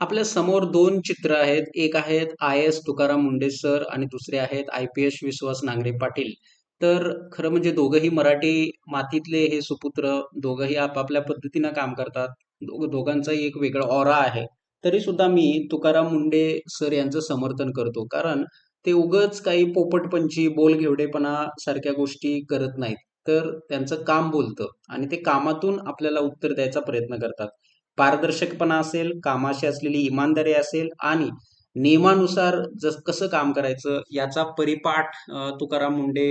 आपल्या समोर दोन चित्र आहेत. एक आहेत आय-ए-एस तुकाराम मुंढे सर आणि दुसरे आहेत आय-पी-एस विश्वास नांगरे पाटील. तर खरं म्हणजे दोघंही मराठी मातीतले हे सुपुत्र, दोघंही आपापल्या पद्धतीनं काम करतात. दोघांचाही एक वेगळा ऑरा आहे. तरी सुद्धा मी तुकाराम मुंढे सर यांचं समर्थन करतो. कारण ते उगाच काही पोपटपंची, बोलघेवडेपणा सारख्या गोष्टी करत नाहीत. तर त्यांचं काम बोलतं आणि ते कामातून आपल्याला उत्तर द्यायचा प्रयत्न करतात. पारदर्शकपणा असेल, कामाशी असलेली इमानदारी असेल आणि नियमानुसार कसं काम करायचं याचा परिपाठ तुकाराम मुंढे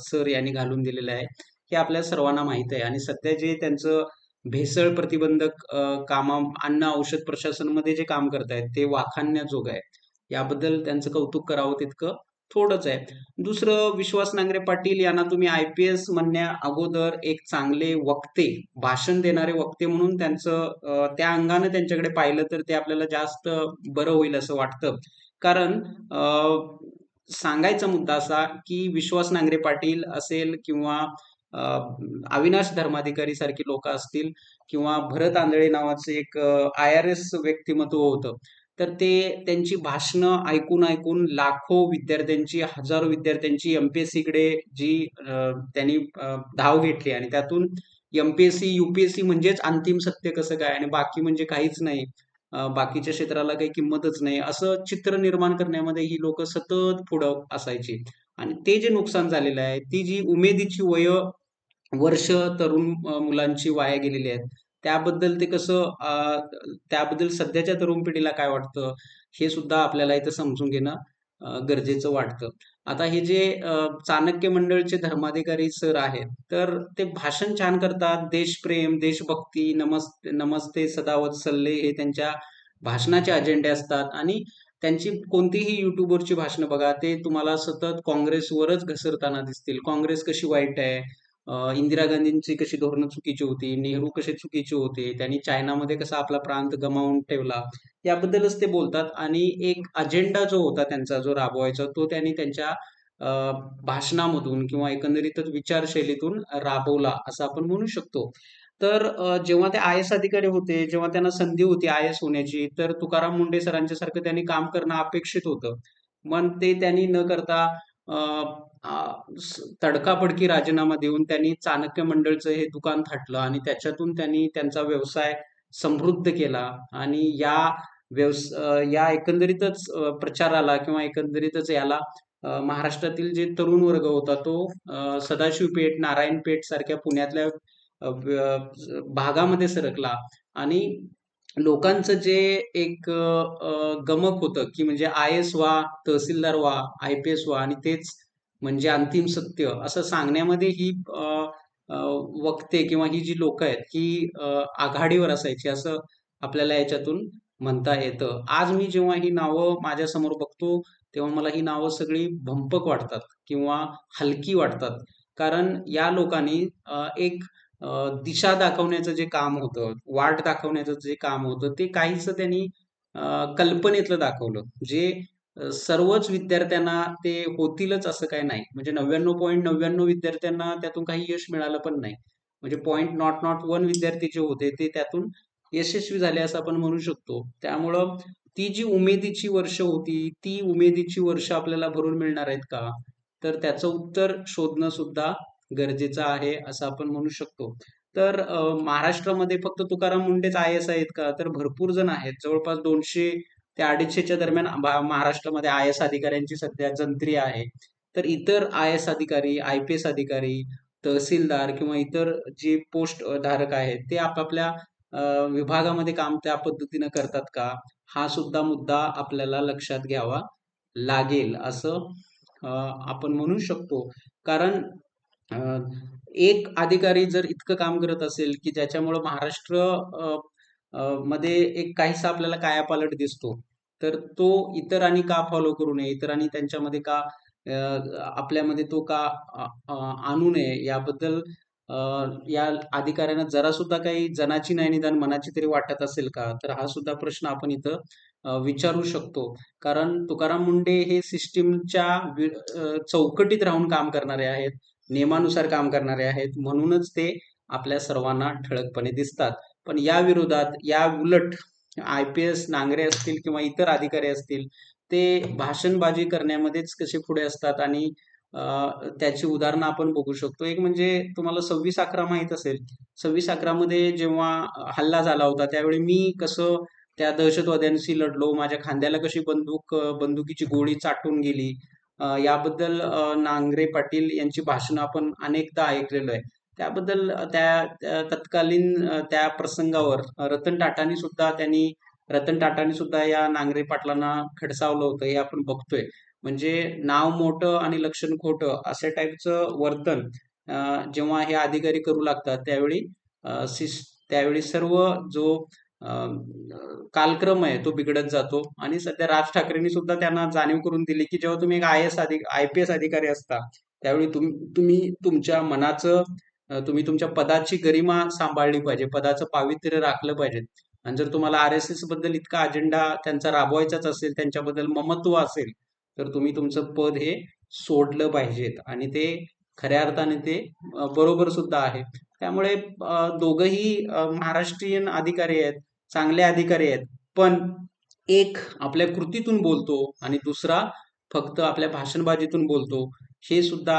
सर यांनी घालून दिलेला आहे. हे आपल्या सर्वांना माहीत आहे आणि सध्या जे त्यांचं भेसळ प्रतिबंधक अन्न औषध प्रशासनामध्ये जे काम करतायत ते वाखाणण्याजोगं आहे. याबद्दल त्यांचं कौतुक करावं तितकं थोडंच आहे. दुसरं विश्वास नांगरे पाटील यांना तुम्ही आय-पी-एस म्हणण्या अगोदर एक चांगले वक्ते, भाषण देणारे वक्ते म्हणून त्या अंगानं त्यांच्याकडे पाहिलं तर ते आपल्याला जास्त बरं होईल असं वाटतं. कारण सांगायचा मुद्दा असा की विश्वास नांगरे पाटील असेल किंवा अ, अविनाश धर्माधिकारी सारखी लोक असतील किंवा भरत आंधळे नावाचे एक आय-आर-एस व्यक्तिमत्व होतं. तर ते त्यांची भाषणं ऐकून ऐकून लाखो विद्यार्थ्यांची, हजारो विद्यार्थ्यांची एम-पी-एस-सीकडे त्यांनी धाव घेतली आणि त्यातून एम-पी-एस-सी, यू-पी-एस-सी म्हणजेच अंतिम सत्य कसं काय आणि बाकी म्हणजे काहीच नाही. बाकीच्या क्षेत्राला काही किंमतच नाही. असं चित्र निर्माण करण्यामध्ये ही लोकं सतत पुढं असायची. आणि ते जे नुकसान झालेलं आहे, ती जी उमेदीची वर्ष तरुण मुलांची वाया गेलेली आहेत. त्याबद्दल ते त्याबद्दल सध्याच्या तरुण पिढीला काय वाटतं, हे सुद्धा आपल्याला इथं समजून घेणं गरजेचं वाटतं. आता हे जे चाणक्य मंडळचे धर्माधिकारी सर आहेत, तर ते भाषण छान करतात. देशप्रेम, देशभक्ती, नमस्ते नमस्ते सदा वत्सल्य हे त्यांच्या भाषणाचे अजेंडे असतात आणि त्यांची कोणतीही YouTubeवरची भाषणं बघा, ते तुम्हाला सतत काँग्रेसवरच घसरताना दिसतील. काँग्रेस कशी वाईट आहे, इंदिरा गांधींची कशी धोरणं चुकीची होती, नेहरू कसे चुकीचे होते, त्यांनी चायनामध्ये कसा आपला प्रांत गमावून ठेवला, याबद्दलच ते बोलतात आणि एक अजेंडा जो होता त्यांचा जो राबवायचा तो त्यांनी त्यांच्या अ, भाषणामधून किंवा एकंदरीतच विचारशैलीतून राबवला असं आपण म्हणू शकतो. तर जेव्हा ते आय-एस अधिकारी होते, जेव्हा त्यांना संधी होती आय-एस होण्याची, तर तुकाराम मुंढे सरांच्या सारखं त्यांनी काम करणं अपेक्षित होतं. पण ते त्यांनी न करता अ, आ, तडकाफडकी राजीनामा देऊन त्यांनी चाणक्य मंडळचं हे दुकान थाटलं आणि त्याच्यातून त्यांनी त्यांचा व्यवसाय समृद्ध केला आणि या एकंदरीतच प्रचाराला किंवा एकंदरीतच याला महाराष्ट्रातील जे तरुण वर्ग होता तो सदाशिव पेठ, नारायण पेठ सारख्या पुण्यातल्या भागामध्ये सरकला आणि लोकांचं जे एक गमक होतं की म्हणजे आय-एस व्हा, तहसीलदार व्हा, आय-पी-एस व्हा आणि तेच म्हणजे अंतिम सत्य असं सांगण्यामध्ये ही अ, अ, वक्ते किंवा ही जी लोक आहेत ही आघाडीवर असायची असं आपल्याला याच्यातून म्हणता येतं. आज मी जेव्हा ही नावं माझ्यासमोर बघतो, तेव्हा मला ही नावं सगळी भंपक वाटतात किंवा हलकी वाटतात. कारण या लोकांनी एक दिशा दाखवण्याचं जे काम होतं, वाट दाखवण्याचं जे काम होतं, ते काहीसं त्यांनी कल्पनेतलं दाखवलं. जे सर्वच विद्यार्थ्यांना ते होतीलच असं काही नाही. म्हणजे 99.99 विद्यार्थ्यांना त्यातून काही यश मिळालं पण नाही. म्हणजे .1 विद्यार्थी जे होते ते त्यातून यशस्वी झाले असं आपण म्हणू शकतो. त्यामुळं ती जी उमेदीची वर्ष होती, ती उमेदीची वर्ष आपल्याला भरून मिळणार आहेत का? तर त्याचं उत्तर शोधणं सुद्धा गरजेचं आहे असं आपण म्हणू शकतो. तर महाराष्ट्रामध्ये फक्त तुकाराम मुंढेच आय-एस आहेत का? तर भरपूर जण आहेत. जवळपास 200 ते 250च्या दरम्यान महाराष्ट्रामध्ये आय-एस अधिकाऱ्यांची सध्या जंत्री आहे. तर इतर आय-एस अधिकारी, आय-पी-एस अधिकारी, तहसीलदार किंवा इतर जे पोस्ट धारक आहेत, ते आपापल्या विभागामध्ये काम त्या पद्धतीनं करतात का? हा सुद्धा मुद्दा आपल्याला लक्षात घ्यावा लागेल असं आपण म्हणू शकतो. कारण अ, एक अधिकारी जर इतकं काम करत असेल, की ज्याच्यामुळं महाराष्ट्र अ, अ, मध्ये एक काहीसा आपल्याला कायापालट दिसतो. तर तो इतरांनी का फॉलो करू नये? इतरांनी त्यांच्यामध्ये का अ, आपल्यामध्ये तो का आणू नये? याबद्दल अ, या अधिकाऱ्यांना जरा सुद्धा काही जनाची नाही निदान मनाची तरी वाटत असेल का? तर हा सुद्धा प्रश्न आपण इथं विचारू शकतो. कारण तुकाराम मुंडे हे सिस्टमच्या चौकटीत राहून काम करणारे आहेत. नियमानुसार काम करणारे आहेत. म्हणूनच ते आपल्या सर्वांना ठळकपणे दिसतात. पण या विरोधात, या उलट IPS नांगरे असतील किंवा इतर अधिकारी असतील, ते भाषणबाजी करण्यामध्येच कसे पुढे असतात आणि त्याची उदाहरणं आपण बघू शकतो. एक म्हणजे तुम्हाला 26/11 माहीत असेल. 26/11 मध्ये जेव्हा हल्ला झाला होता, त्यावेळी मी कसं त्या दहशतवाद्यांशी लढलो, माझ्या खांद्याला कशी बंदुकीची गोळी चाटून गेली, याबद्दल नांगरे पाटील यांची भाषणं आपण अनेकदा ऐकलेलो आहे. त्याबद्दल त्या तत्कालीन त्या प्रसंगावर रतन टाटांनी सुद्धा या नांगरे पाटलांना खडसावलं होतं, हे आपण बघतोय. म्हणजे नाव मोठं आणि लक्षण खोटं अशा टाईपचं वर्तन जेव्हा हे अधिकारी करू लागतात, त्यावेळी त्यावेळी सर्व जो अ, कालक्रम आहे तो बिघडत जातो. आणि सध्या राज ठाकरेंनी सुद्धा त्यांना जाणीव करून दिली, की जेव्हा तुम्ही एक IPS अधिकारी असता, त्यावेळी तुम्ही तुमच्या मनाचं तुम्ही तुमच्या पदाची गरिमा सांभाळली पाहिजे, पदाचं पावित्र्य राखलं पाहिजे. आणि जर तुम्हाला RSS बद्दल इतका अजेंडा त्यांचा राबवायचाच असेल, त्यांच्याबद्दल ममत्व असेल, तर तुम्ही तुमचं पद हे सोडलं पाहिजेत. आणि ते खऱ्या अर्थाने ते बरोबर सुद्धा आहे. त्यामुळे दोघंही महाराष्ट्रीयन अधिकारी आहेत, चांगले अधिकारी आहेत. पण एक आपल्या कृतीतून बोलतो आणि दुसरा फक्त आपल्या भाषणबाजीतून बोलतो, हे सुद्धा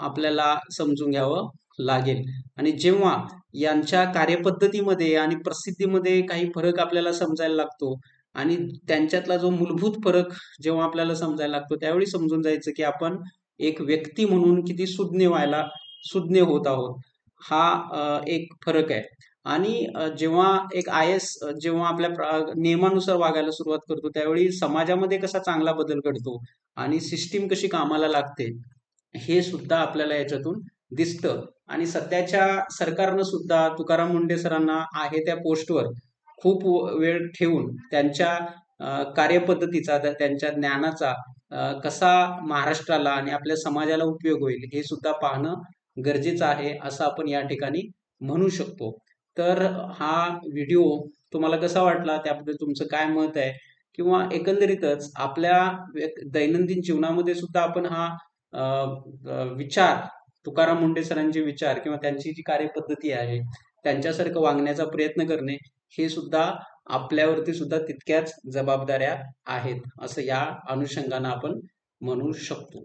आपल्याला समजून घ्यावं लागेल. आणि जेव्हा यांच्या कार्यपद्धतीमध्ये आणि प्रसिद्धीमध्ये काही फरक आपल्याला समजायला लागतो आणि त्यांच्यातला जो मूलभूत फरक जेव्हा आपल्याला समजायला लागतो, त्यावेळी समजून जायचं की आपण एक व्यक्ती म्हणून किती सुज्ञ होत आहोत. हा एक फरक आहे. आणि जेव्हा एक IS जेव्हा आपल्या नियमानुसार वागायला सुरुवात करतो, त्यावेळी समाजामध्ये कसा चांगला बदल घडतो आणि सिस्टीम कशी कामाला लागते, हे सुद्धा आपल्याला याच्यातून दिसतं. आणि सध्याच्या सरकारनं सुद्धा तुकाराम मुंढे सरांना आहे त्या पोस्टवर खूप वेळ ठेवून त्यांच्या कार्यपद्धतीचा, त्यांच्या ज्ञानाचा कसा महाराष्ट्राला आणि आपल्या समाजाला उपयोग होईल, हे सुद्धा पाहणं गरजेचं आहे, असं आपण या ठिकाणी म्हणू शकतो. तर हा व्हिडिओ तुम्हाला कसा वाटला, त्याबद्दल तुमचं काय मत आहे? किंवा एकंदरीतच आपल्या दैनंदिन जीवनामध्ये सुद्धा आपण हा विचार, तुकाराम मुंढे सरांचे विचार किंवा त्यांची जी कार्यपद्धती आहे, त्यांच्यासारखं वागण्याचा प्रयत्न करणे, हे सुद्धा आपल्यावरती सुद्धा तितक्याच जबाबदाऱ्या आहेत, असं या अनुषंगानं आपण म्हणू शकतो.